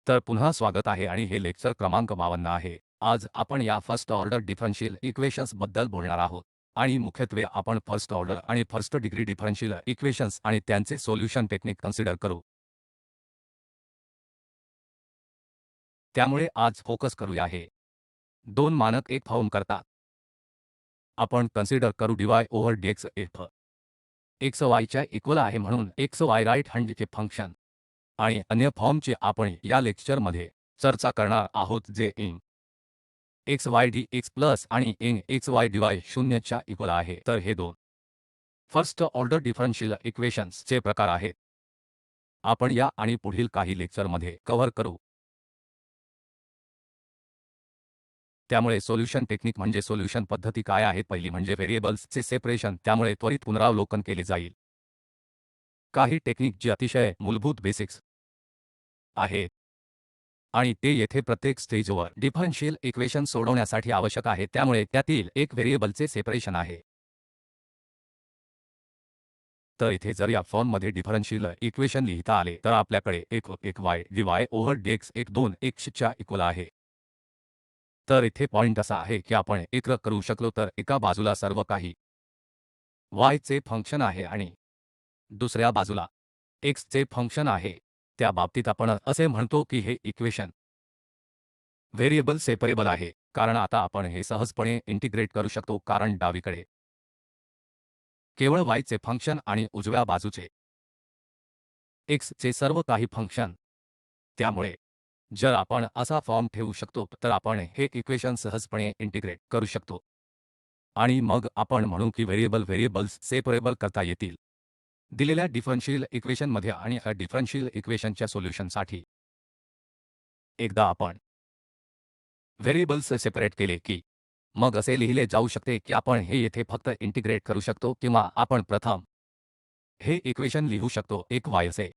तर पुन्हा स्वागत आहे आणि हे लेक्चर क्रमांक 52 आहे. आज आपण या फर्स्ट ऑर्डर डिफरन्शियल इक्वेशन्स बद्दल बोलणार आहोत आणि मुख्यत्वे आपण फर्स्ट ऑर्डर आणि फर्स्ट डिग्री डिफरन्शियल इक्वेशन्स आणि त्यांचे सोल्युशन टेक्निक कन्सिडर करू. त्यामुळे आज फोकस करूया हे दोन मानक एक फॉर्म करतात. आपण कन्सिडर करू dy over dx f x y च्या इक्वल आहे म्हणून x y राईट हँडचे फंक्शन आणि अन्य फॉर्मची आपण या लेक्चरमध्ये चर्चा करणार आहोत जे in x y d x plus आणि in x y d y 0 च्या इक्वल आहे. तर हे दोन फर्स्ट ऑर्डर डिफरन्शियल इक्वेशन्स चे प्रकार आहेत. आपण या आणि पुढील काही लेक्चरमध्ये कव्हर करू. त्यामुळे सोल्युशन टेक्निक म्हणजे सोल्युशन पद्धती काय आहेत. पहिली म्हणजे व्हेरिएबल्सचे सेपरेशन, त्यामुळे त्वरित पुनरावलोकन केले जाईल. काही टेक्निक जी अतिशय मूलभूत बेसिक्स आहेत आणि ते येथे प्रत्येक स्टेजवर डिफरन्शियल इक्वेशन सोडवण्यासाठी आवश्यक आहे. त्यामुळे त्यातील एक व्हेरिएबलचे सेपरेशन आहे. तर इथे जर या फॉर्ममध्ये डिफरन्शियल इक्वेशन लिहिता आले तर आपल्याकडे एक y dy ओव्हर dx एक 2 x च्या इक्वल आहे. तर इथे पॉइंट असा आहे की आपण एकत्र करू शकलो तर एका बाजूला सर्व काही y चे फंक्शन आहे आणि दुसऱ्या बाजूला x चे फंक्शन आहे. त्या बाबतीत आपण असे म्हणतो की हे इक्वेशन व्हेरिएबल सेपरेबल आहे, कारण आता आपण हे सहजपणे इंटिग्रेट करू शकतो कारण डावीकडे केवळ y चे फंक्शन आणि उजव्या बाजूचे x चे सर्व काही फंक्शन. त्यामुळे जर आपण असा फॉर्म ठेवू शकतो तर आपण हे इक्वेशन सहजपणे इंटिग्रेट करू शकतो आणि मग आपण म्हणू की व्हेरिएबल्स सेपरेबल करता येतील दिलेल्या डिफरन्शियल इक्वेशनमध्ये. आणि या डिफरन्शियल इक्वेशनच्या सोल्युशनसाठी एकदा आपण व्हेरिएबल्स सेपरेट केले की मग असे लिहिले जाऊ शकते की आपण हे येथे फक्त इंटिग्रेट करू शकतो किंवा आपण प्रथम हे इक्वेशन लिहू शकतो एक y असे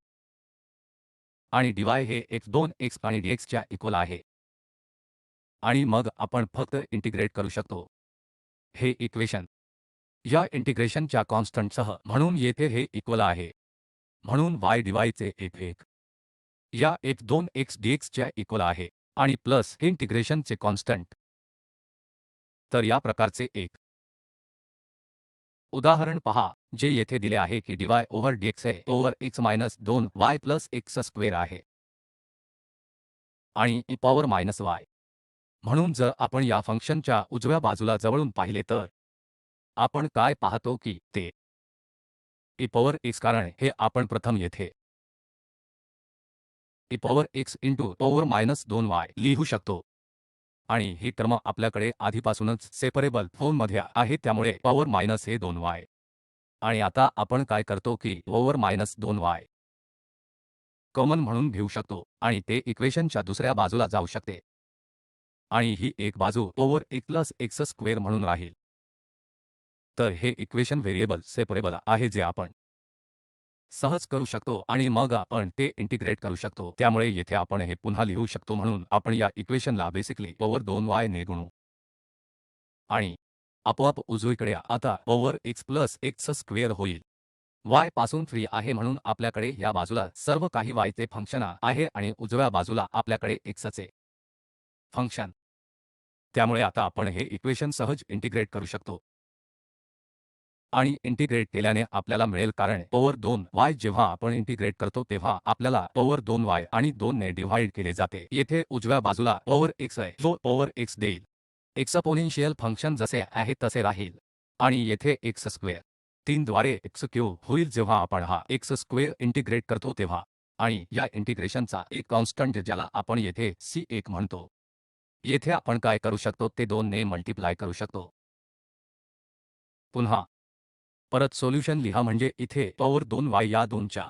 आणि dy हे x 2 x आणि dx च्या इक्वल आहे आणि मग आपण फक्त इंटिग्रेट करू शकतो हे इक्वेशन या इंटिग्रेशनच्या कॉन्स्टंटसह. म्हणून येथे हे इक्वल आहे म्हणून y dy चे f1 या f 2 x dx च्या इक्वल आहे आणि प्लस इंटिग्रेशनचे कॉन्स्टंट. तर या प्रकारचे एक उदाहरण पहा जे येथे दिले आहे की dy ओव्हर dx हे over x minus 2y plus x square आहे आणि e पॉवर मायनस y. म्हणून जर आपण या फंक्शनच्या उजव्या बाजूला जवळून पाहिले तर आपण काय पाहतो की ते e पॉवर x, कारण हे आपण प्रथम येथे e power x into over minus 2y लिहू शकतो आणि ही टर्म आपल्याकडे आधीपासूनच सेपरेबल फॉर्ममध्ये आहे, त्यामुळे पॉवर मायनस हे 2y. आणि आता आपण काय करतो की ओव्हर मायनस 2y कॉमन म्हणून घेऊ शकतो आणि ते इक्वेशनच्या दुसऱ्या बाजूला जाऊ शकते आणि ही एक बाजू ओव्हर 1 प्लस x स्क्वेअर म्हणून राहील. तर हे इक्वेशन व्हेरिएबल सेपरेबल आहे जे आपण सहज करू शकतो आणि मग आपण ते इंटिग्रेट करू शकतो. त्यामुळे येथे आपण हे पुन्हा लिहू शकतो म्हणून आपण या इक्वेशनला बेसिकली ओव्हर 2y ने गुणू आणि आपोआप उजवीकडे आता over x plus x square होईल. y पासून फ्री आहे म्हणून आपल्याकडे या बाजूला सर्व काही y चे फंक्शन आहे आणि उजव्या बाजूला आपल्याकडे x चे फंक्शन. त्यामुळे आता आपण हे इक्वेशन सहज इंटिग्रेट करू शकतो आणि इंटिग्रेट केल्याने आपल्याला मिळेल, कारण ओव्हर 2y जेव्हा आपण इंटिग्रेट करतो तेव्हा आपल्याला ओव्हर 2y आणि 2 ने डिव्हाइड केले जाते. येथे उजव्या बाजूला ओव्हर x आहे जो ओव्हर x देईल. एक्सपोनेन्शियल फंक्शन जसे आहे तसे राहील आणि येथे x स्क्वेअर 3 द्वारे x क्यूब होईल जेव्हा आपण हा x स्क्वेअर इंटिग्रेट करतो तेव्हा. आणि या इंटिग्रेशनचा एक कॉन्स्टंट ज्याला आपण येथे c1 म्हणतो. येथे आपण काय करू शकतो ते 2 ने मल्टिप्लाय करू शकतो. पुन्हा परत सोल्युशन लिहा म्हणजे इथे पॉवर 2y या 2 च्या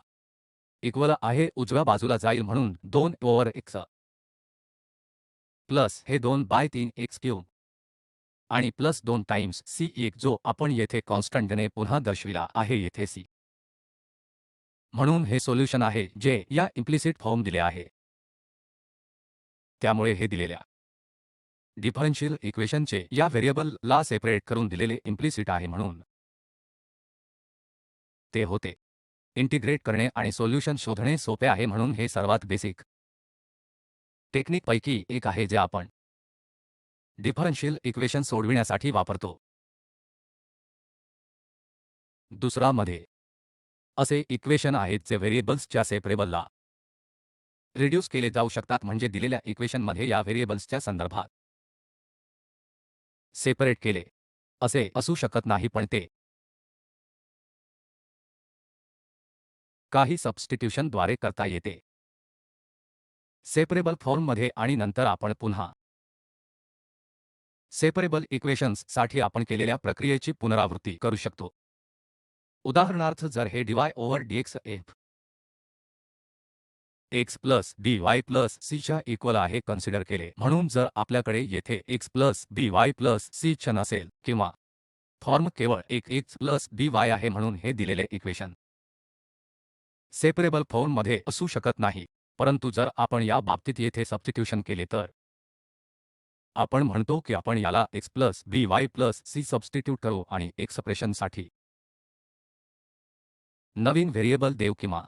इक्वल आहे, उजव्या बाजूला जाईल म्हणून 2 ओव्हर x प्लस हे 2 बाय 3 x क्यूब आणि प्लस 2 टाइम्स c1 जो आपण येथे कॉन्स्टंटने पुन्हा दर्शविला आहे येथे c. म्हणून हे सोल्युशन आहे जे या इम्प्लिसिट फॉर्म दिले आहे. त्यामुळे हे दिलेल्या डिफरन्शियल इक्वेशनचे या व्हेरिएबल ला सेपरेट करून दिलेले इम्प्लिसिट आहे म्हणून ते होते इंटिग्रेट करणे आणि सोल्युशन शोधणे सोपे आहे म्हणून हे सर्वात बेसिक टेक्निकपैकी एक आहे जे आपण डिफरन्शियल इक्वेशन सोडविण्यासाठी वापरतो. दुसरा मध्ये असे इक्वेशन आहेत जे व्हेरिएबल्सच्या सेपरेबलला रिड्यूस केले जाऊ शकतात, म्हणजे दिलेल्या इक्वेशनमध्ये या व्हेरिएबल्सच्या संदर्भात सेपरेट केले असे असू शकत नाही, पण ते काही सबस्टिट्यूशनद्वारे करता येते सेपरेबल फॉर्ममध्ये. आणि नंतर आपण पुन्हा सेपरेबल इक्वेशन्स साठी आपण केलेल्या प्रक्रियेची पुनरावृत्ती करू शकतो. उदाहरणार्थ, जर हे dy over dx f x plus by plus c च्या इक्वल आहे कन्सिडर केले, म्हणून जर आपल्याकडे येथे x plus by plus c च्या नसेल किंवा फॉर्म केवळ एक x प्लस by आहे, म्हणून हे दिलेले इक्वेशन सेपरेबल फॉर्ममध्ये असू शकत नाही. परंतु जर आपण या बाबतीत येथे सबस्टिट्यूशन केले तर आपण म्हणतो की आपण याला x plus by plus c substitute करू आणि एक्सप्रेशनसाठी नवीन व्हेरिएबल देऊ, किंवा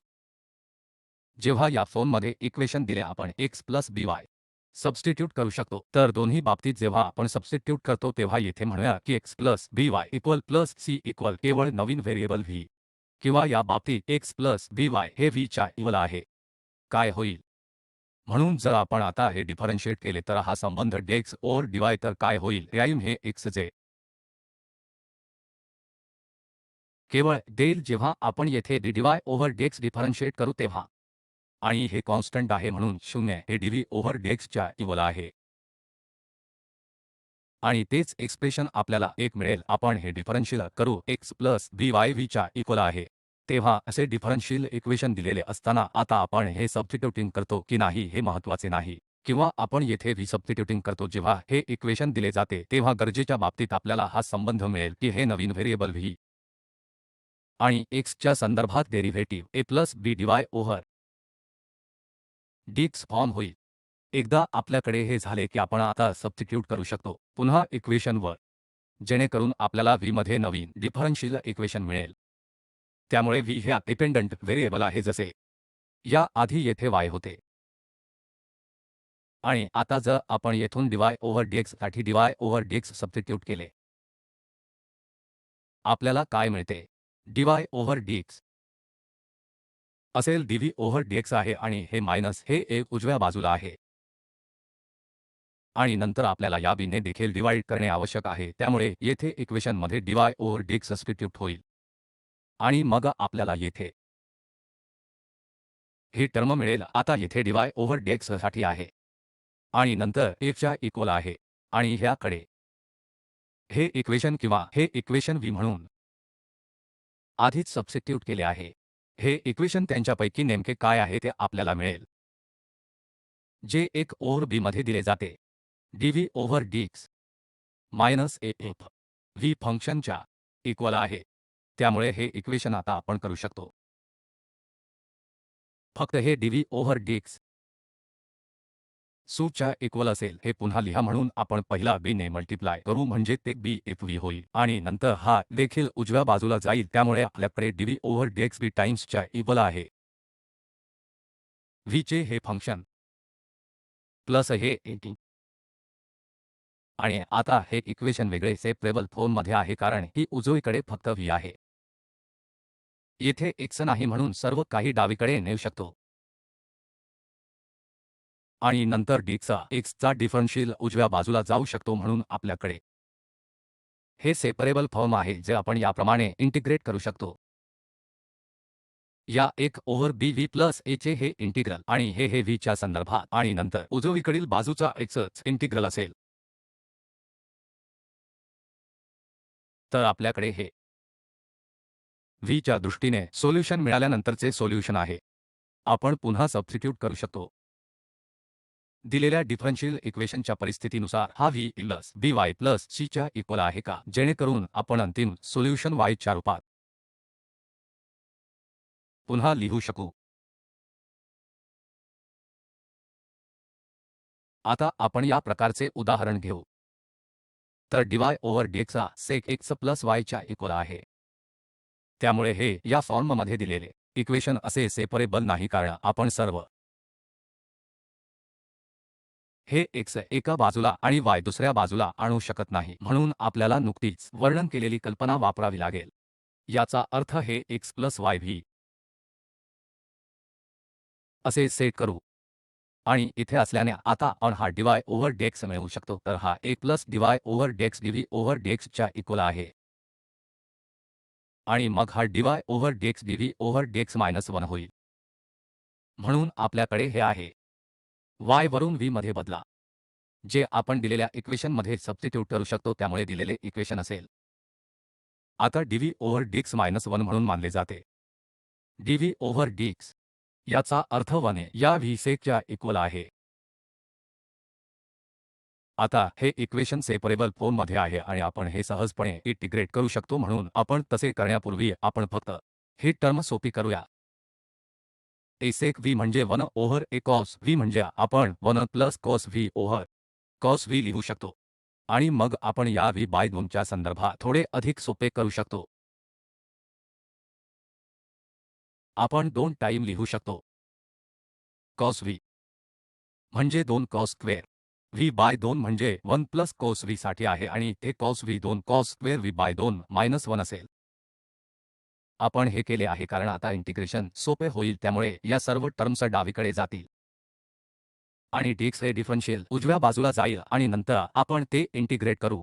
जेव्हा या फॉर्ममध्ये इक्वेशन दिले आपण x प्लस by सबस्टिट्यूट करू शकतो. तर दोन्ही बाबतीत जेव्हा आपण सबस्टिट्यूट करतो तेव्हा येथे म्हणूया की x plus by equal plus c equal केवळ नवीन व्हेरिएबल v, किंवा या बाबतीत x प्लस by हे v च्या इक्वल आहे. काय होईल? म्हणून जर आपण आता हे डिफरन्शिएट केले तर हा संबंध dx ओव्हर dy तर काय होईल? प्राइम हे x जे केवळ देईल जेव्हा आपण येथे dy ओव्हर dx डिफरन्शिएट करू तेव्हा, आणि हे कॉन्स्टंट आहे म्हणून 0 हे dv ओव्हर dx च्या इक्वल आहे. आणि तेच एक्सप्रेशन आपल्याला एक मिळेल. आपण हे डिफरन्शियल करू x प्लस by v च्या इक्वल आहे. तेव्हा असे डिफरन्शियल इक्वेशन दिलेले असताना आता आपण हे सबस्टिट्यूटिंग करतो की नाही हे महत्त्वाचे नाही, किंवा आपण येथे v सबस्टिट्यूटिंग करतो जेव्हा हे इक्वेशन दिले जाते तेव्हा गरजेच्या बाबतीत आपल्याला हा संबंध मिळेल की हे नवीन व्हेरिएबल v आणि x च्या संदर्भात derivative a plus b dy over dx form होईल. एकदा आपल्याकडे हे झाले की आपण आता सबस्टिट्यूट करू शकतो पुन्हा इक्वेशनवर, जेणेकरून आपल्याला v मध्ये नवीन डिफरन्शियल इक्वेशन मिळेल. त्यामुळे v हे डिपेंडंट व्हेरिएबल आहे जसे या आधी येथे y होते. आणि आता जर आपण येथून dy ओव्हर dx साठी dy ओव्हर dx सबस्टिट्यूट केले, आपल्याला काय मिळते? dy ओव्हर dx असेल dv ओव्हर dx आहे आणि हे मायनस हे एक उजव्या बाजूला आहे. आणि नंतर आपल्याला या b ने देखील डिवाइड करणे आवश्यक आहे, त्यामुळे येथे इक्वेशनमध्ये dy ओव्हर dx सबस्टिट्यूट होईल. आणि मग आपल्याला येथे ही टर्म मिळेल. आता येथे dy ओव्हर dx साठी आहे आणि नंतर f च्या इक्वल आहे, आणि ह्याकडे हे इक्वेशन किंवा हे इक्वेशन v म्हणून आधीच सबस्टिट्यूट केले आहे. हे इक्वेशन त्यांच्यापैकी नेमके काय आहे ते आपल्याला मिळेल, जे 1 ओव्हर b मध्ये दिले जाते dv over dx minus af v फंक्शनच्या इक्वल आहे. त्यामुळे हे इक्वेशन आता आपण करू शकतो. फक्त हे dv ओव्हर dx सूच्या इक्वल असेल हे पुन्हा लिहा, म्हणून आपण पहिला b ने मल्टिप्लाय करू म्हणजे ते b f v होईल, आणि नंतर हा देखील उजव्या बाजूला जाईल. त्यामुळे आपल्याकडे dv over dx b times च्या इक्वल आहे v चे हे फंक्शन प्लस हे a. आणि आता हे इक्वेशन वेगळे सेपरेबल फॉर्ममध्ये आहे कारण ही उजवीकडे फक्त v आहे. येथे x नाही म्हणून सर्व काही डावीकडे नेऊ शकतो. आणि नंतर dx x चा डिफरन्शियल उजव्या बाजूला जाऊ शकतो, म्हणून आपल्याकडे हे सेपरेबल फॉर्म आहे जे आपण याप्रमाणे इंटिग्रेट करू शकतो. या 1 over b v plus a चे हे इंटिग्रल, आणि हे v च्या संदर्भात, आणि नंतर उजवीकडील बाजूचा x च इंटिग्रल असेल. तर आपल्याकडे हे v च्या दृष्टीने सोल्यूशन मिळाल्यानंतरचे सोल्यूशन आहे. आपण पुन्हा सबस्टिट्यूट करू शकतो. दिलेल्या डिफरन्शियल इक्वेशनच्या परिस्थितीनुसार हा v plus by plus c च्या इक्वल आहे का, जेणेकरून आपण अंतिम सोल्यूशन y च्या रूपात पुन्हा लिहू शकू. आता आपण या प्रकारचे उदाहरण घेऊ. तर dy ओव्हर dx हा sec x प्लस y च्या इक्वल आहे. त्यामुळे हे या फॉर्ममध्ये दिलेले इक्वेशन असे सेपरेबल नाही कारण आपण सर्व हे x एका बाजूला आणि y दुसऱ्या बाजूला आणू शकत नाही, म्हणून आपल्याला नुकतीच वर्णन केलेली कल्पना वापरावी लागेल. याचा अर्थ हे x प्लस y v असे सेट करू आणि इथे असल्याने आता आपण हा dy ओव्हर dx मिळवू शकतो. तर हा 1 plus dy over dx dv over dx च्या इक्वल आहे आणि मग हा dy over dx dv over dx minus 1 होईल. म्हणून आपल्याकडे हे आहे. y वरून v मध्ये बदला, जे आपण दिलेल्या इक्वेशन मध्ये सबस्टिट्यूट करू शकतो, त्यामुळे दिलेले इक्वेशन असेल. आता dv ओव्हर dx मायनस 1 म्हणून मानले जाते. dv ओव्हर dx याचा अर्थ 1 या v सेकच्या इक्वल आहे. आता हे इक्वेशन सेपरेबल फॉर्ममध्ये आहे आणि आपण हे सहजपणे इंटिग्रेट करू शकतो, म्हणून आपण तसे करण्यापूर्वी आपण फक्त ही टर्म सोपी करूया. a sec v म्हणजे 1 ओव्हर a cos v म्हणजे आपण 1 plus cos v over cos v लिहू शकतो आणि मग आपण या v बाय 2 च्या संदर्भात थोडे अधिक सोपे करू शकतो. आपण 2 टाइम लिहू शकतो. cos v म्हणजे 2 cos स्क्वेअर v बाय 2 म्हणजे 1 प्लस cos v साठी आहे आणि ते cos v 2 cos square v by 2 minus 1 असेल. आपण हे केले आहे कारण आता इंटिग्रेशन सोपे होईल, त्यामुळे या सर्व टर्म्स डावीकडे जातील आणि dx हे डिफरन्शियल उजव्या बाजूला जाईल आणि नंतर आपण ते इंटिग्रेट करू.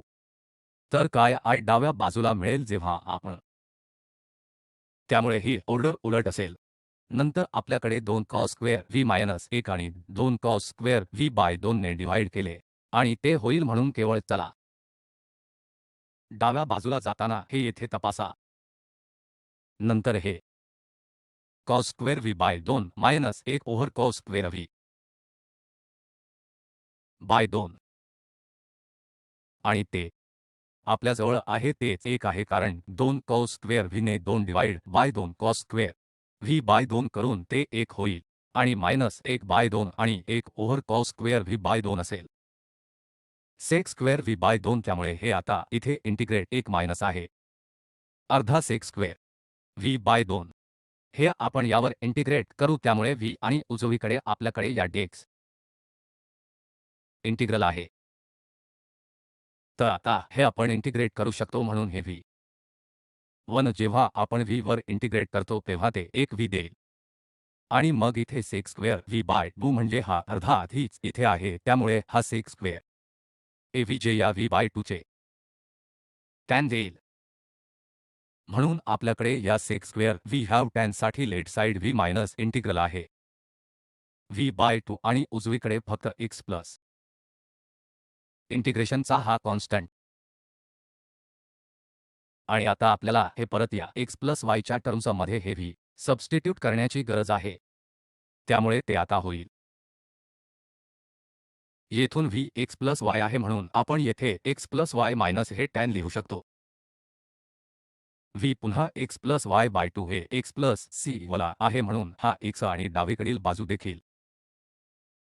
तर काय I डाव्या बाजूला मिळेल जेव्हा आपण, त्यामुळे ही ऑर्डर उलट असेल. नंतर आपल्याकडे 2 cos स्क्वेअर v मायनस 1 आणि 2 cos स्क्वेअर v बाय 2 ने डिव्हाइड केले आणि ते होईल, म्हणून केवळ चला डाव्या बाजूला जाताना हे येथे तपासा. नंतर हे cos square v by 2 minus 1 over cos square v by 2 आणि ते आपल्याजवळ आहे तेच 1 आहे, कारण 2 cos स्क्वेअर v ने 2 divide by 2 cos square v by 2 करून ते 1 होईल आणि मायनस 1 बाय 2 आणि 1 over cos square v by 2 असेल. sec स्क्वेअर v बाय 2, त्यामुळे हे आता इथे इंटिग्रेट 1 मायनस आहे अर्धा sec स्क्वेअर v बाय 2. हे आपण यावर इंटिग्रेट करू, त्यामुळे v आणि उजवीकडे आपल्याकडे या dx इंटिग्रल आहे. तर आता हे आपण इंटिग्रेट करू शकतो, म्हणून हे v 1 जेव्हा आपण v वर इंटिग्रेट करतो तेव्हा ते 1 v देईल आणि मग इथे sec स्क्वेअर v बाय 2 म्हणजे हा अर्धा आधीच इथे आहे, त्यामुळे हा sec स्क्वेअर a v जे या v बाय 2 चे टॅन देईल. म्हणून आपल्याकडे या sec square v have tan साठी left side v minus integral आहे v बाय 2 आणि उजवीकडे फक्त x प्लस इंटिग्रेशनचा हा कॉन्स्टंट. आणि आता आपल्याला हे परत या x प्लस y च्या टर्म्समध्ये हे v सबस्टिट्यूट करण्याची गरज आहे, त्यामुळे ते आता होईल. येथून v x प्लस y आहे, म्हणून आपण येथे x प्लस y मायनस हे टॅन लिहू शकतो. v पुन्हा x प्लस y बाय 2 हे x प्लस c वाला आहे, म्हणून हा x आणि डावीकडील बाजू देखील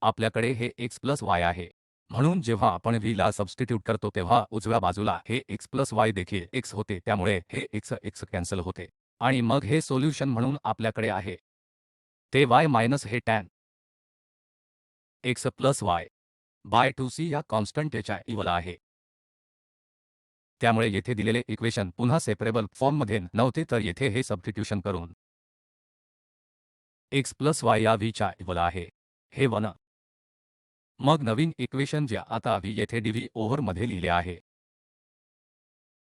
आपल्याकडे हे x प्लस y आहे. म्हणून जेव्हा आपण v ला सबस्टिट्यूट करतो तेव्हा उजव्या बाजूला हे x प्लस y देखील x होते, त्यामुळे हे x x कॅन्सल होते आणि मग हे सोल्यूशन म्हणून आपल्याकडे आहे ते y मायनस हे tan x plus y by 2c या कॉन्स्टंटच्या इक्वल आहे. त्यामुळे येथे दिलेले इक्वेशन पुन्हा सेपरेबल फॉर्ममध्ये नव्हते, तर येथे हे सबस्टिट्यूशन करून x प्लस y या v च्या इक्वल आहे हे 1. मग नवीन इक्वेशन जे आता v येथे dv ओव्हर मध्ये लिहिले आहे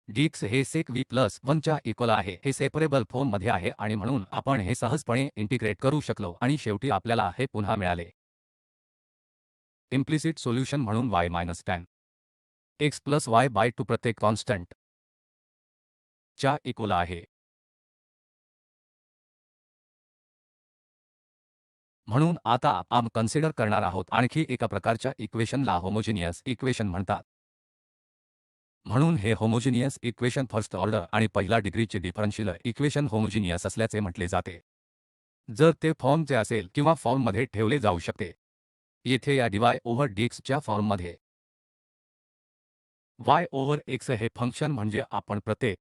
dx हे sec v प्लस 1 च्या इक्वल आहे, हे सेपरेबल फॉर्म मध्ये आहे आणि म्हणून आपण हे सहजपणे इंटिग्रेट करू शकलो आणि शेवटी आपल्याला हे पुन्हा मिळाले. इम्प्लिसिट सोल्यूशन म्हणून y minus tan x plus y by 2 प्रत्येक कॉन्स्टंट च्या इक्वल आहे. म्हणून आता आपण कन्सिडर करणार आहोत आणखी एका प्रकारच्या इक्वेशनला होमोजिनियस इक्वेशन म्हणतात. म्हणून हे होमोजिनियस इक्वेशन फर्स्ट ऑर्डर आणि पहिला डिग्रीचे डिफरन्शियल इक्वेशन होमोजिनियस असल्याचे म्हटले जाते जर ते फॉर्मचे असेल किंवा फॉर्ममध्ये ठेवले जाऊ शकते. येथे या dy ओव्हर dx च्या फॉर्ममध्ये y ओव्हर x हे फंक्शन म्हणजे आपण प्रत्येक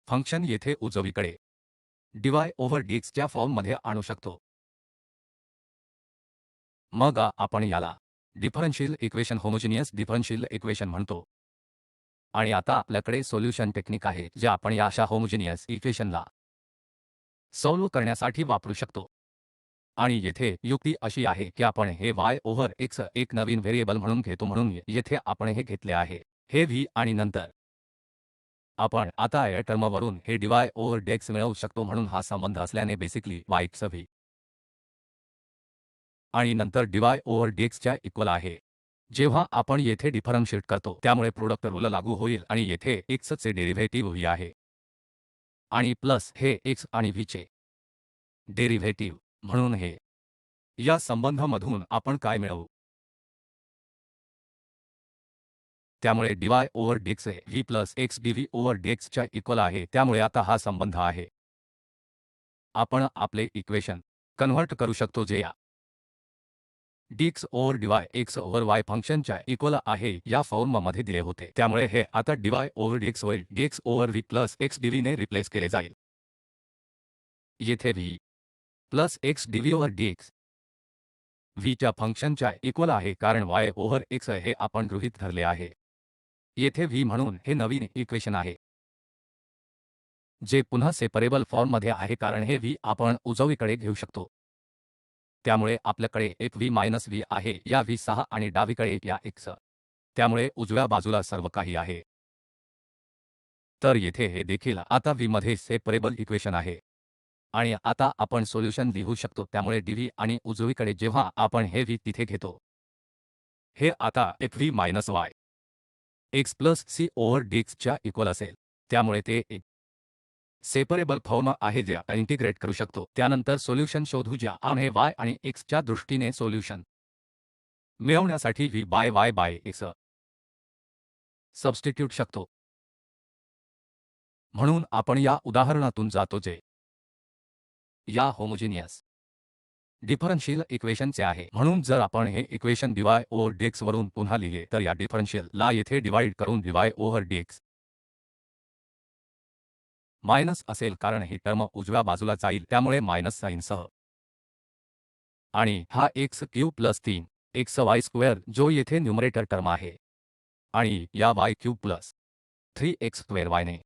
फंक्शन येथे उजवीकडे dy ओव्हर dx च्या फॉर्ममध्ये आणू शकतो. मग आपण याला differential equation homogeneous differential equation म्हणतो. आणि आता आपल्याकडे सोल्युशन टेक्निक आहे जे आपण या अशा होमोजिनियस इक्वेशनला सॉल्व्ह करण्यासाठी वापरू शकतो. आणि येथे युक्ती अशी आहे की आपण हे y ओव्हर x एक नवीन व्हेरिएबल म्हणून घेतो, म्हणून येथे आपण हे घेतले आहे हे v, आणि नंतर आपण आता या टर्मवरून हे dy ओव्हर dx मिळवू शकतो, म्हणून हा संबंध असल्याने बेसिकली yx v आणि नंतर dy ओव्हर dx च्या इक्वल आहे. जेव्हा आपण येथे डिफरन्शिएट करतो त्यामुळे प्रोडक्ट रूल लागू होईल आणि येथे x चे डेरिव्हेटिव्ह v आहे आणि प्लस हे x आणि v चे डेरिव्हेटिव्ह, म्हणून हे या संबंधामधून आपण काय मिळवू, त्यामुळे dy ओव्हर dx हे v plus x dv over dx च्या इक्वल आहे. त्यामुळे आता हा संबंध आहे. आपण आपले इक्वेशन कन्व्हर्ट करू शकतो जे या dx over dy x over y फंक्शनच्या इक्वल आहे या फॉर्ममध्ये दिले होते. त्यामुळे हे आता dy ओव्हर dx होईल, dx over v plus x dv ने रिप्लेस केले जाईल. येथे v plus x dv over dx v च्या फंक्शनच्या इक्वल आहे, कारण y ओव्हर x हे आपण गृहीत धरले आहे. येथे v म्हणून हे नवीन इक्वेशन आहे जे पुन्हा सेपरेबल फॉर्ममध्ये आहे, कारण हे v आपण उजवीकडे घेऊ शकतो. त्यामुळे आपल्याकडे एक v मायनस v आहे या v 6 आणि डावीकडे या x. त्यामुळे उजव्या बाजूला सर्व काही आहे. तर येथे हे देखील आता v मध्ये सेपरेबल इक्वेशन आहे. आणि आता आपण सोल्युशन लिहू शकतो. त्यामुळे dv आणि उजवीकडे जेव्हा आपण हे v तिथे घेतो, हे आता एक v minus y x plus c over dx च्या इक्वल असेल. त्यामुळे ते एक सेपरेबल फॉर्म आहे जे आपण इंटिग्रेट करू शकतो. त्यानंतर सोल्युशन शोधू ज्या आपण हे y आणि x च्या दृष्टीने सोल्युशन मिळवण्यासाठी v by y by x substitute शकतो. म्हणून आपण या उदाहरणातून जातो जे या होमोजिनियस डिफरन्शियल इक्वेशनचे आहे. म्हणून जर आपण हे इक्वेशन dy ओव्हर dx वरून पुन्हा लिहिले तर या डिफरन्शियल ला येथे डिवाइड करून dy ओव्हर dx मायनस असेल, कारण ही टर्म उजव्या बाजूला जाईल त्यामुळे मायनस साइनसह. आणि हा x cube plus 3xy square जो येथे न्यूमरेटर टर्म आहे आणि या y cube plus 3x square y ने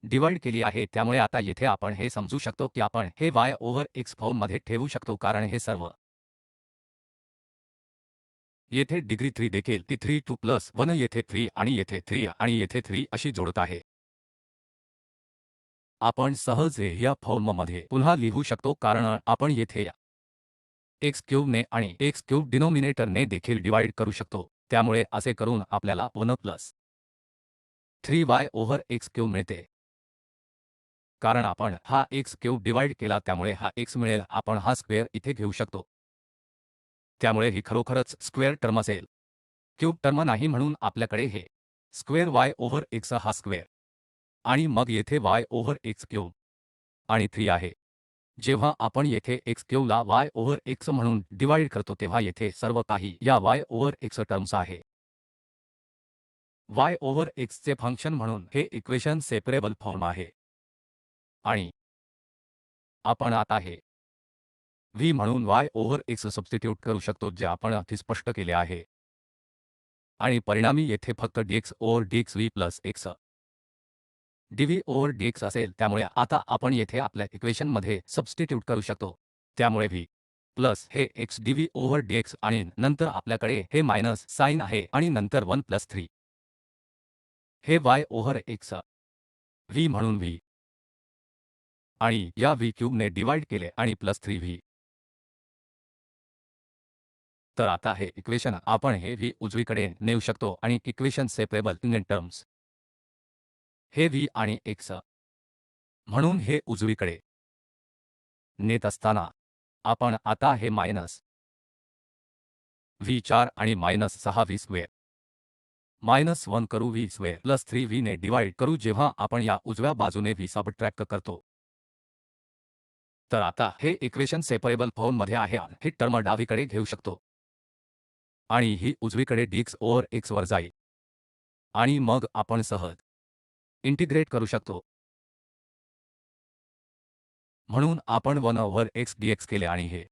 डिवाइड केली आहे. त्यामुळे आता येथे आपण हे समजू शकतो की आपण हे y ओव्हर x फॉर्ममध्ये ठेवू शकतो, कारण हे सर्व येथे डिग्री 3 देखील ती 3 2 प्लस 1 येथे 3 आणि येथे 3 आणि येथे 3 अशी जोडत आहे. आपण सहज हे या फॉर्ममध्ये पुन्हा लिहू शकतो, कारण आपण येथे या x क्यूब ने आणि x क्यूब डिनोमिनेटर ने देखील डिवाइड करू शकतो. त्यामुळे असे करून आपल्याला 1 plus 3y over x cube मिळते, कारण आपण हा x क्यूब डिवाइड केला त्यामुळे हा x मिळेल. आपण हा स्क्वेअर इथे घेऊ शकतो, त्यामुळे ही खरोखरच स्क्वेअर टर्म असेल, क्यूब टर्म नाही. म्हणून आपल्याकडे हे स्क्वेअर y ओव्हर x हा स्क्वेअर आणि मग येथे y ओव्हर x क्यूब आणि 3 आहे. जेव्हा आपण येथे x क्यूबला y ओव्हर x म्हणून डिवाइड करतो तेव्हा येथे सर्व काही या y ओव्हर x टर्म्स आहे. y ओव्हर x चे फंक्शन म्हणून हे इक्वेशन सेपरेबल फॉर्म आहे. आणि आपण आता हे v म्हणून y ओव्हर x सबस्टिट्यूट करू शकतो, जे आपण आधी स्पष्ट केले आहे. आणि परिणामी येथे फक्त dx over dx v plus x dv over dx असेल. त्यामुळे आता आपण येथे आपल्या इक्वेशनमध्ये सबस्टिट्यूट करू शकतो. त्यामुळे v प्लस हे x dv ओव्हर dx आणि नंतर आपल्याकडे हे मायनस साइन आहे आणि नंतर 1 प्लस 3 हे y ओव्हर x v म्हणून v आणि या v क्यूब ने डिवाइड केले आणि प्लस 3v. तर आता हे इक्वेशन आपण हे v उजवीकडे नेऊ शकतो आणि इक्वेशन सेपरेबल इन टर्म्स हे v आणि x म्हणून हे उजवीकडे नेत असताना आपण आता हे मायनस v4 आणि मायनस 6v स्क्वेअर मायनस 1 करू v स्क्वेअर प्लस 3v ने डिवाइड करू जेव्हा आपण या उजव्या बाजूने v सबट्रॅक्ट करतो. तर आता हे इक्वेशन सेपरेबल फॉर्ममध्ये आहे. ही टर्म डावीकडे घेऊ शकतो आणि ही उजवीकडे dx ओव्हर x वर जाईल आणि मग आपण सहज इंटिग्रेट करू शकतो. म्हणून आपण 1 ओव्हर x dx केले आणि हे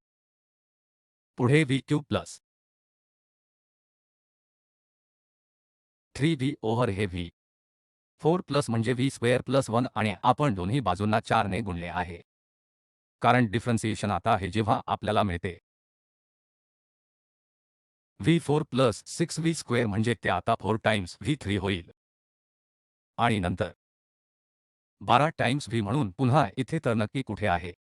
पुढे v cube plus 3v over हे v 4 प्लस म्हणजे v स्क्वेअर प्लस 1 आणि आपण दोन्ही बाजूंना 4 ने गुणले आहे, कारण डिफरन्सिएशन आता आहे जेव्हा आपल्याला मिळते v4 प्लस 6v स्क्वेअर म्हणजे ते आता 4 टाइम्स v3 होईल आणि नंतर 12 टाइम्स v म्हणून पुन्हा इथे तर नक्की कुठे आहे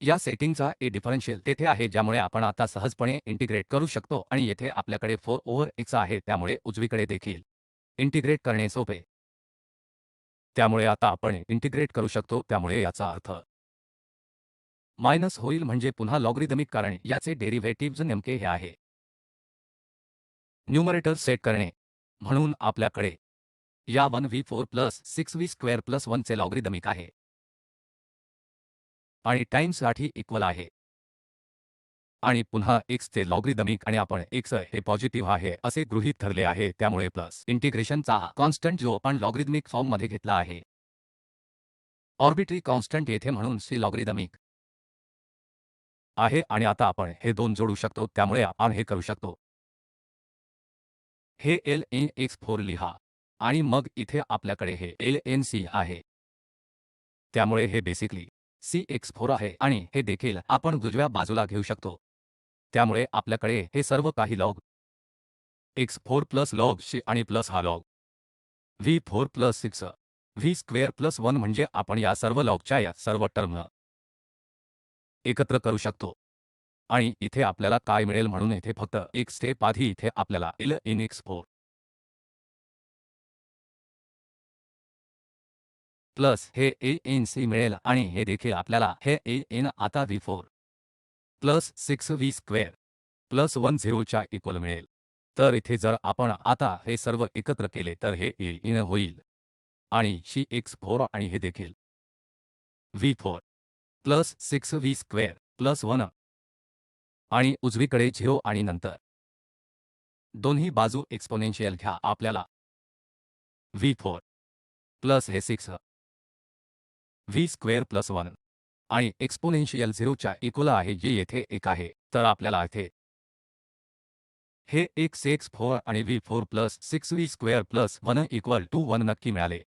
या सेटिंगचा ए डिफरन्शियल तेथे आहे, ज्यामुळे आपण आता सहजपणे इंटिग्रेट करू शकतो आणि येथे आपल्याकडे 4 ओव्हर x आहे, त्यामुळे उजवीकडे देखील इंटिग्रेट करणे सोपे. त्यामुळे आता आपण इंटिग्रेट करू शकतो, त्यामुळे याचा अर्थ मायनस होईल म्हणजे पुन्हा लॉगरिदमिक, कारण याचे डेरिव्हेटिव्हज नेमके हे आहे. न्यूमरेटर सेट करणे म्हणून आपल्याकडे या 1v4 plus 6v square plus 1 चे लॉगरिदमिक आहे आणि टाइम्ससाठी इक्वल आहे आणि पुन्हा x चे लॉगरिदमिक आणि आपण x हे पॉझिटिव्ह आहे असे गृहीत धरले आहे, त्यामुळे प्लस इंटिग्रेशनचा कॉन्स्टंट जो आपण लॉगरिदमिक फॉर्ममध्ये घेतला आहे ऑर्बिट्री कॉन्स्टंट येथे म्हणून c लॉगरिदमिक आहे आणि आता आपण हे दोन जोडू शकतो, त्यामुळे आपण हे करू शकतो. हे ln x4 लिहा आणि मग इथे आपल्याकडे हे ln c आहे, त्यामुळे हे बेसिकली c x4 आहे आणि हे देखील आपण उजव्या बाजूला घेऊ शकतो, त्यामुळे आपल्याकडे हे सर्व काही log x4 plus log c आणि प्लस हा log v4 plus 6 v square plus 1 म्हणजे आपण या सर्व लॉगच्या या सर्व टर्म एकत्र करू शकतो आणि इथे आपल्याला काय मिळेल म्हणून येथे फक्त एक स्टेप आधी इथे आपल्याला ln x4 प्लस हे ln c मिळेल आणि हे देखील आपल्याला हे ln आता v4 plus 6v square plus 1 0 च्या इक्वल मिळेल. तर इथे जर आपण आता हे सर्व एकत्र केले तर हे ln होईल आणि c x4 आणि हे देखील v4 plus 6v square plus 1 आणि उजवीकडे 0 आणि नंतर दोन्ही बाजू एक्सपोनेन्शियल घ्या, आपल्याला v4 प्लस हे 6 v स्क्वेअर प्लस 1 आणि एक्सपोनेन्शियल 0 च्या इक्वल आहे, जे येथे 1 आहे. तर आपल्याला इथे हे x x4 आणि v4 plus 6v square plus 1 equal to 1 नक्की मिळाले.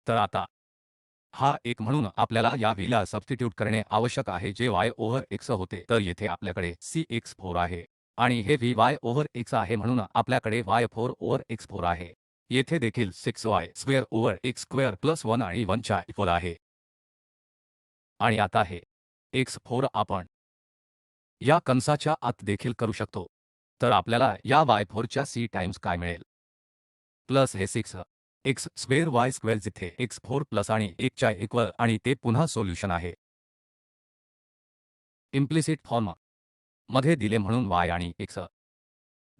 तर आता हा एक म्हणून आपल्याला या v ला सबस्टिट्यूट करणे आवश्यक आहे, जे y ओव्हर x होते. तर येथे आपल्याकडे c x4 आहे आणि हे v y ओव्हर x आहे, म्हणून आपल्याकडे y4 ओव्हर x4 आहे. येथे देखील 6y square over x square plus 1 आणि 1 च्या इक्वल आहे. आणि आता हे x4 आपण या कंसाच्या आत देखील करू शकतो. तर आपल्याला या y4 च्या c टाइम्स काय मिळेल प्लस हे 6 x स्क्वेअर y स्क्वेअर, जिथे x4 प्लस आणि 1 च्या इक्वल आणि ते पुन्हा सोल्यूशन आहे इम्प्लिसिट फॉर्म मध्ये दिले म्हणून y आणि x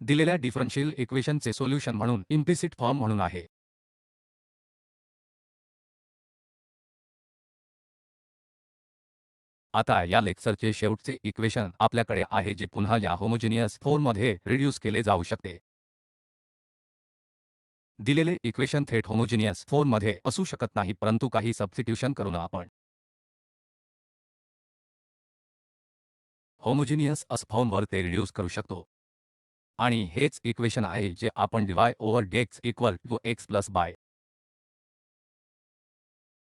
दिलेल्या डिफरन्शियल इक्वेशनचे सोल्यूशन म्हणून इम्प्लिसिट फॉर्म म्हणून आहे. आता या लेक्चरचे शेवटचे इक्वेशन आपल्याकडे आहे, जे पुन्हा या होमोजिनियस फॉर्ममध्ये रिड्यूस केले जाऊ शकते. दिलेले इक्वेशन थेट होमोजिनियस फॉर्ममध्ये असू शकत नाही, परंतु काही सबस्टिट्यूशन करून आपण होमोजिनियस अस फॉर्मवर ते रिड्यूस करू शकतो. आणि हेच इक्वेशन आहे जे आपण dy over dx equal to x plus y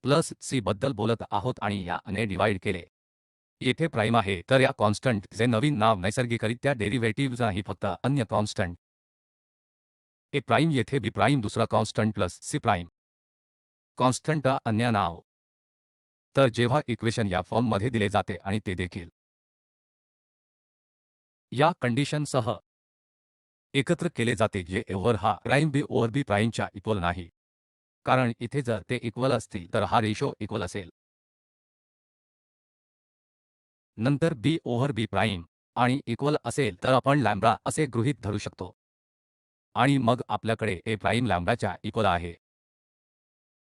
plus c बद्दल बोलत आहोत आणि याने डिवाइड केले. येथे प्राइम आहे, तर या कॉन्स्टंट चे नवीन नाव नैसर्गिकरित्या डेरिव्हेटिव्हज नाही, फक्त अन्य कॉन्स्टंट ए प्राइम, येथे बी प्राइम दुसरा constant plus C prime constant अन्य नाव. तर जेव्हा इक्वेशन या फॉर्ममध्ये दिले जाते आणि ते देखील या कंडिशनसह एकत्र केले जाते, जे ओव्हर हा prime be over B प्राइमच्या equal नाही, कारण इथे जर ते इक्वल असतील तर हा रेशो इक्वल असेल. नंतर b ओव्हर b प्राइम आणि इक्वल असेल तर आपण लॅम्बडा असे गृहीत धरू शकतो आणि मग आपल्याकडे a प्राइम लॅम्बडाच्या इक्वल आहे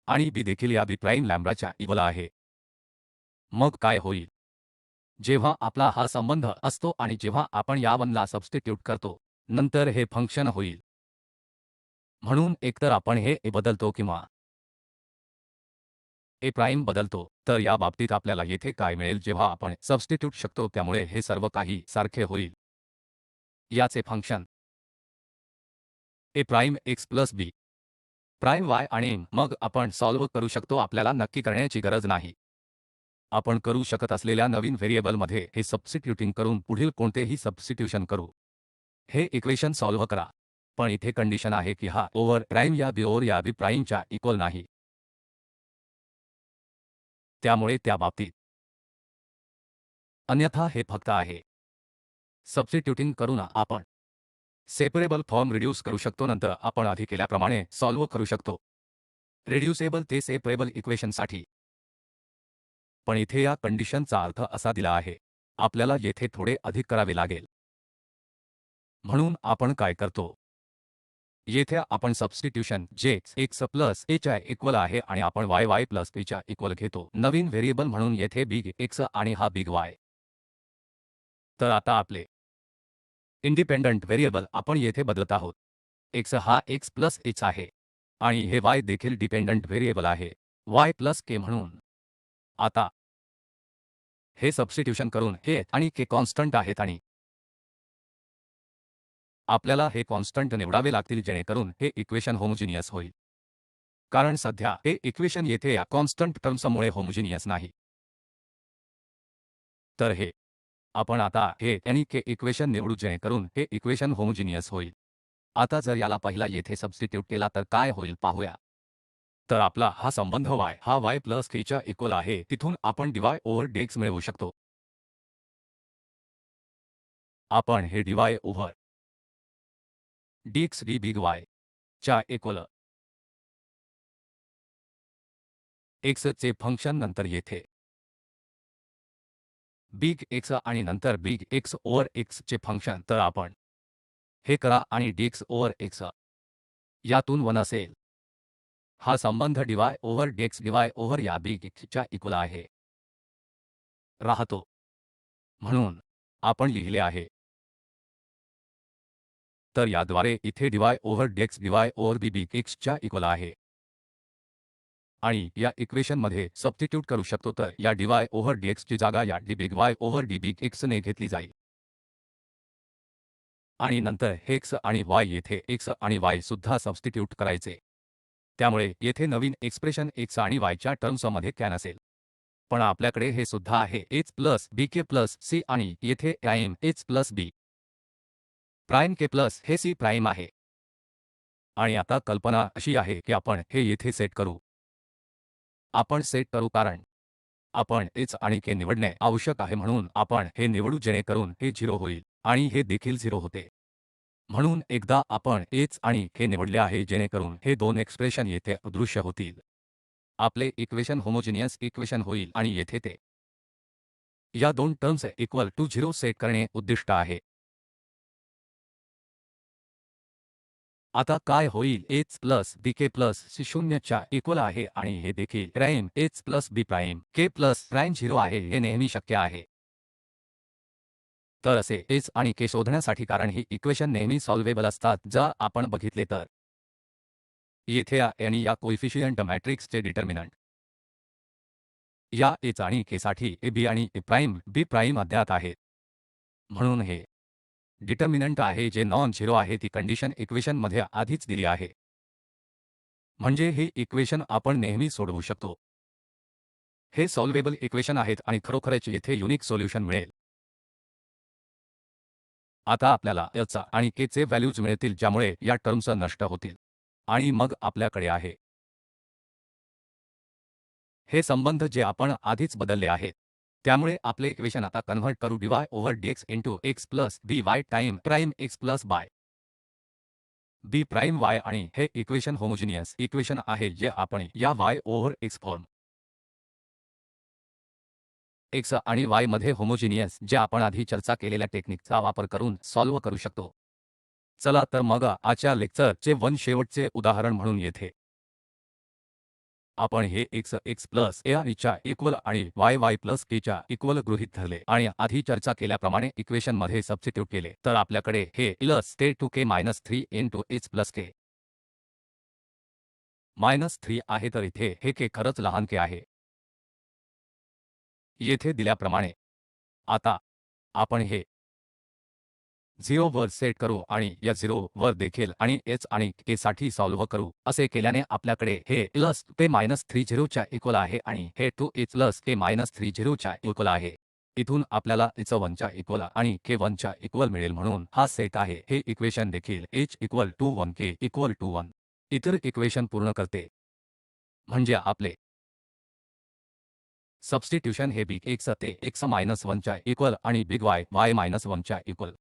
आणि b देखील या b प्राइम लॅम्बडाच्या इक्वल आहे. मग काय होईल जेव्हा आपला हा संबंध असतो आणि जेव्हा आपण या 1 ला सबस्टिट्यूट करतो, नंतर हे फंक्शन होईल. म्हणून एकतर आपण हे a बदलतो किंवा ए प्राइम बदलतो, तर या बाबतीत आपल्याला येथे काय मिळेल जेव्हा आपण सबस्टिट्यूट शकतो, त्यामुळे हे सर्व काही सारखे होईल. याचे फंक्शन ए प्राइम एक्स प्लस बी प्राइम वाय आणि मग आपण सॉल्व्ह करू शकतो. आपल्याला नक्की करण्याची गरज नाही. आपण करू शकत असलेल्या नवीन व्हेरिएबलमध्ये हे सबस्टिट्यूटिंग करून पुढील कोणतेही सबस्टिट्यूशन करू. हे इक्वेशन सॉल्व्ह करा. पण इथे कंडिशन आहे की हा ओव्हर प्राइम या बी ओव्हर या बी प्राइमच्या इक्वल नाही. त्यामुळे त्या बाबतीत अन्यथा हे फक्त आहे. सबस्टिट्यूटिंग करून आपण सेपरेबल फॉर्म रिड्यूस करू शकतो. नंतर आपण आधी केल्याप्रमाणे सॉल्व्ह करू शकतो रिड्युसेबल ते सेपरेबल इक्वेशनसाठी. पण इथे या कंडिशनचा अर्थ असा दिला आहे, आपल्याला येथे थोडे अधिक करावे लागेल. म्हणून आपण काय करतो, येथे आपण सबस्टिट्यूशन जे x प्लस a च्या इक्वल आहे आणि आपण y प्लस b च्या इक्वल घेतो नवीन व्हेरिएबल म्हणून येथे बिग x आणि हा बिग y. तर आता आपले इंडिपेंडंट व्हेरिएबल आपण येथे बदलत आहोत. x हा x प्लस h आहे आणि हे y देखील डिपेंडंट व्हेरिएबल आहे y प्लस k म्हणून. आता हे सबस्टिट्यूशन करून हे आणि k कॉन्स्टंट आहेत आणि आपल्याला हे कॉन्स्टंट निवडावे लागतील जेणेकरून हे इक्वेशन होमोजिनियस होईल. कारण सध्या हे इक्वेशन येथे या कॉन्स्टंट टर्म्समुळे होमोजिनियस नाही. तर हे आपण आता हे आणि के इक्वेशन निवडू जेणेकरून हे इक्वेशन होमोजिनियस होईल. आता जर याला पहिला येथे सबस्टिट्यूट केला तर काय होईल पाहूया. तर आपला हा संबंध y हा y प्लस k च्या इक्वल आहे. तिथून आपण dy ओव्हर dx मिळवू शकतो. आपण हे dy over dx d big y च्या इक्वल x चे फंक्शन नंतर येथे बिग x आणि नंतर बिग x ओव्हर x चे फंक्शन. तर आपण हे करा आणि dx ओव्हर x यातून 1 असेल. हा संबंध dy over dx dy over या बिग x च्या इक्वल आहे राहतो. म्हणून आपण लिहिले आहे. तर याद्वारे इथे dy over dx dy over b big x च्या इक्वल आहे आणि या इक्वेशनमध्ये सबस्टिट्यूट करू शकतो. तर या dy ओव्हर dx ची जागा या d big y over d big x ने घेतली जाईल आणि नंतर हे x आणि y येथे x आणि y सुद्धा सबस्टिट्यूट करायचे. त्यामुळे येथे नवीन एक्सप्रेशन x आणि y च्या टर्म्समध्ये कॅन असेल. पण आपल्याकडे हे सुद्धा आहे h plus bk plus c आणि येथे prime h plus b prime k plus हे c प्राइम आहे. आणि आता कल्पना अशी आहे की आपण हे येथे सेट करू. आपण सेट करू कारण आपण h आणि k निवडणे आवश्यक आहे. म्हणून आपण हे निवडू जेणेकरून हे 0 होईल आणि हे देखील 0 होते. म्हणून एकदा आपण h आणि k निवडले आहे जेणेकरून हे दोन एक्सप्रेशन येथे अदृश्य होतील. आपले इक्वेशन होमोजिनियस इक्वेशन होईल आणि येथे ते या दोन टर्म्स इक्वल टू 0 सेट करणे उद्दिष्ट आहे. आता काय होईल h plus bk plus c 0 च्या इक्वल आहे आणि हे देखील prime h plus b prime k plus prime 0 आहे. हे नेहमी शक्य आहे. तर असे h आणि k शोधण्यासाठी कारण ही इक्वेशन नेहमी सॉल्वेबल असतात जर आपण बघितले तर येथे या आणि या कोइफिशियंट मॅट्रिक्सचे डिटर्मिनंट या h आणि k साठी a b आणि a प्राइम b प्राइम अज्ञात आहेत. म्हणून हे डिटर्मिनंट आहे जे नॉन झिरो आहे. ती कंडिशन इक्वेशन मध्ये आधीच दिली आहे. म्हणजे हे इक्वेशन आपण नेहमी सोडवू शकतो. हे सॉल्वेबल इक्वेशन आहेत आणि खरोखरच येथे युनिक सोल्युशन मिळेल. आता आपल्याला h आणि k चे व्हॅल्यूज मिळतील ज्यामुळे या टर्म्स नष्ट होतील आणि मग आपल्याकडे आहे हे संबंध जे आपण आधीच बदलले आहेत. त्यामुळे आपले इक्वेशन आता कन्व्हर्ट करू dy over dx into x plus by time prime x plus by b prime y आणि हे इक्वेशन होमोजिनियस इक्वेशन आहे जे आपण या y over x form x आणि y मध्ये होमोजिनियस जे आपण आधी चर्चा केलेल्या टेक्निकचा वापर करून सॉल्व्ह करू शकतो. चला तर मग आजच्या लेक्चर चे शेवटचे उदाहरण म्हणून येथे आपण हे x प्लस a आणि च्या इक्वल आणि y प्लस k च्या इक्वल गृहीत धरले आणि आधी चर्चा केल्याप्रमाणे इक्वेशन मध्ये सबस्टिट्यूट केले. तर आपल्याकडे हे plus k two k minus 3 into h plus k -3 आहे, तर इथे हे के खरंच लहान के आहे येथे दिल्याप्रमाणे. आता आपण हे 0 वर सेट करू आणि या 0 वर देखील आणि h आणि k साठी सॉल्व्ह करू. असे केल्याने आपल्याकडे हे प्लस k -30 च्या इक्वल आहे आणि हे 2h प्लस k -30 च्या इक्वल आहे. इथून आपल्याला h1 च्या इक्वल आणि k1 च्या इक्वल मिळेल, म्हणून हा सेट आहे. हे इक्वेशन देखील h equal to 1 k equal to 1 इतर इक्वेशन पूर्ण करते. म्हणजे आपले सबस्टिट्यूशन हे बिग x ते x-1 च्या इक्वल आणि बिग y y-1 च्या इक्वल.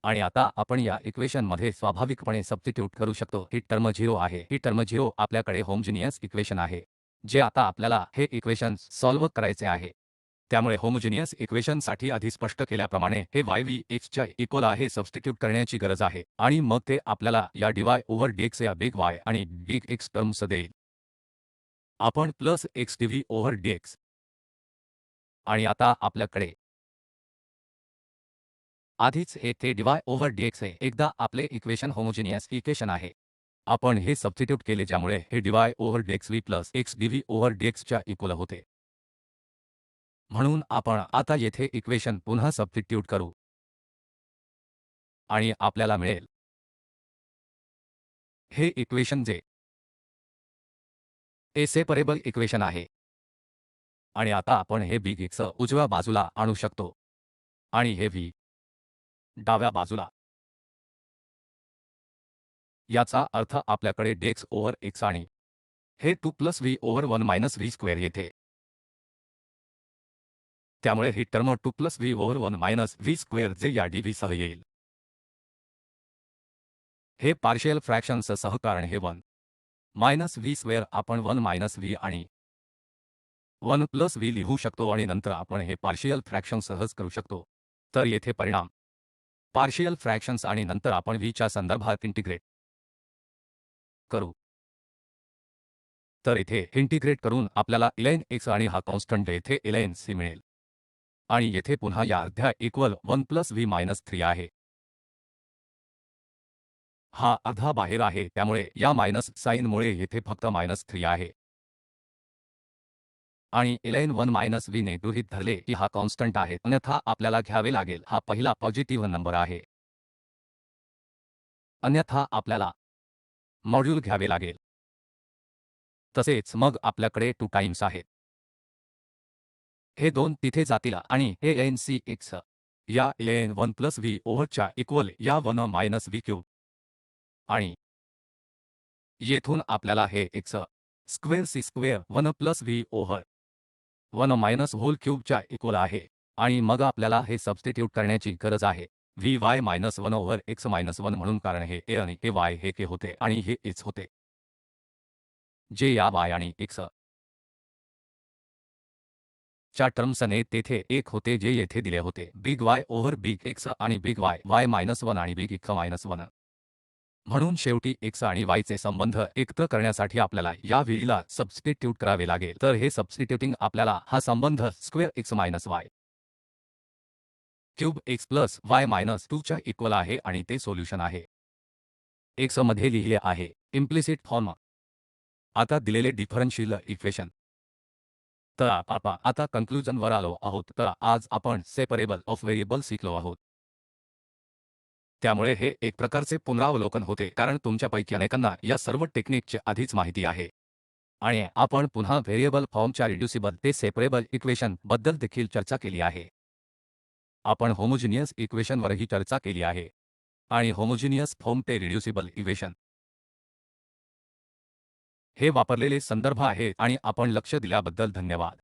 आणि आता आपण या इक्वेशनमध्ये स्वाभाविकपणे सबस्टिट्यूट करू शकतो. ही टर्म 0 आहे. ही टर्म 0 आपल्याकडे होमोजिनियस इक्वेशन आहे, जे आता आपल्याला हे इक्वेशन सॉल्व्ह करायचे आहे. त्यामुळे होमोजिनियस इक्वेशनसाठी आधी स्पष्ट केल्याप्रमाणे हे yvx च्या इक्वल आहे सबस्टिट्यूट करण्याची गरज आहे आणि मग ते आपल्याला या dy ओव्हर dx या बिग y आणि बिग x टर्म्स देईल. आपण plus x dv over dx आणि आता आपल्याकडे आधीच हे ते dy ओव्हर dx आहे. एकदा आपले इक्वेशन होमोजिनियस इक्वेशन आहे, आपण हे सबस्टिट्यूट केले, ज्यामुळे हे dy over dx v plus x dv over dx च्या इक्वल होते. म्हणून आपण आता येथे इक्वेशन पुन्हा सबस्टिट्यूट करू आणि आपल्याला मिळेल हे इक्वेशन, जे ए सेपरेबल इक्वेशन आहे. आणि आता आपण हे बिग x उजव्या बाजूला आणू शकतो आणि हे v डाव्या बाजूला. याचा अर्थ आपल्याकडे dx ओव्हर x आणि हे 2 plus v over 1 minus v square येथे. त्यामुळे ही term 2 plus v over 1 minus v square, जे या dv सह येईल. हे पार्शियल फ्रॅक्शन्स सह, कारण हे 1 मायनस v स्क्वेअर आपण 1 मायनस v आणि 1 प्लस v लिहू शकतो आणि नंतर आपण हे पार्शियल फ्रॅक्शन सहज करू शकतो. तर येथे परिणाम पार्शियल फ्रॅक्शन्स आणि नंतर आपण v च्या संदर्भात इंटिग्रेट करू. तर इथे इंटिग्रेट करून आपल्याला ln x आणि हा कॉन्स्टंट येथे ln c मिळेल आणि येथे पुन्हा या अर्ध्या इक्वल 1 प्लस v मायनस 3 आहे. हा अर्धा बाहेर आहे, त्यामुळे या मायनस साइनमुळे येथे फक्त -3 आहे. आणि ln 1 मायनस v ने गृहीत धरले की हा कॉन्स्टंट आहे, अन्यथा आपल्याला घ्यावे लागेल हा पहिला पॉझिटिव्ह नंबर आहे. अन्यथा आपल्याला मॉड्यूल घ्यावे लागेल. तसेच मग आपल्याकडे 2 टाइम्स आहेत. हे 2 तिथे जातील आणि हे ln c x या ln 1 प्लस v ओव्हरच्या इक्वल या 1 मायनस v क्यूब आणि येथून आपल्याला हे x square c square 1 plus v over 1 minus whole क्यूबच्या इक्वल आहे. आणि मग आपल्याला हे सबस्टिट्यूट करण्याची गरज आहे v y minus 1 over x minus 1, म्हणून कारण हे a आणि हे y हे k होते आणि हे h होते, जे या y आणि x च्या टर्म्सने तेथे 1 होते, जे येथे दिले होते big Y over big X आणि बिग Y Y मायनस 1 आणि बिग X मायनस 1. म्हणून शेवटी x आणि y चे संबंध एकत्र करण्यासाठी आपल्याला या v ला सबस्टिट्यूट करावे लागेल. तर हे सबस्टिट्यूटिंग आपल्याला हा संबंध square x minus y cube x plus y minus 2 च्या इक्वल आहे आणि ते सोल्यूशन आहे. x मध्ये लिहिले आहे इम्प्लिसिट फॉर्म. आता दिलेले डिफरन्शियल इक्वेशन. तर आपण आता कन्क्लुजनवर आलो आहोत. तर आज आपण सेपरेबल ऑफ व्हेरिएबल शिकलो आहोत. त्यामुळे हे एक प्रकारचे पुनरावलोकन होते, कारण तुमच्यापैकी अनेकांना या सर्व टेक्निकची आधीच माहिती आहे. आणि आपण पुन्हा व्हेरिएबल फॉर्मच्या रिड्युसिबल ते सेपरेबल इक्वेशन बद्दल देखील चर्चा केली आहे. आपण होमोजिनियस इक्वेशनवरही चर्चा केली आहे आणि होमोजिनियस फॉर्म ते रिड्युसिबल इक्वेशन हे वापरलेले संदर्भ आहेत आणि आपण लक्ष दिल्याबद्दल धन्यवाद.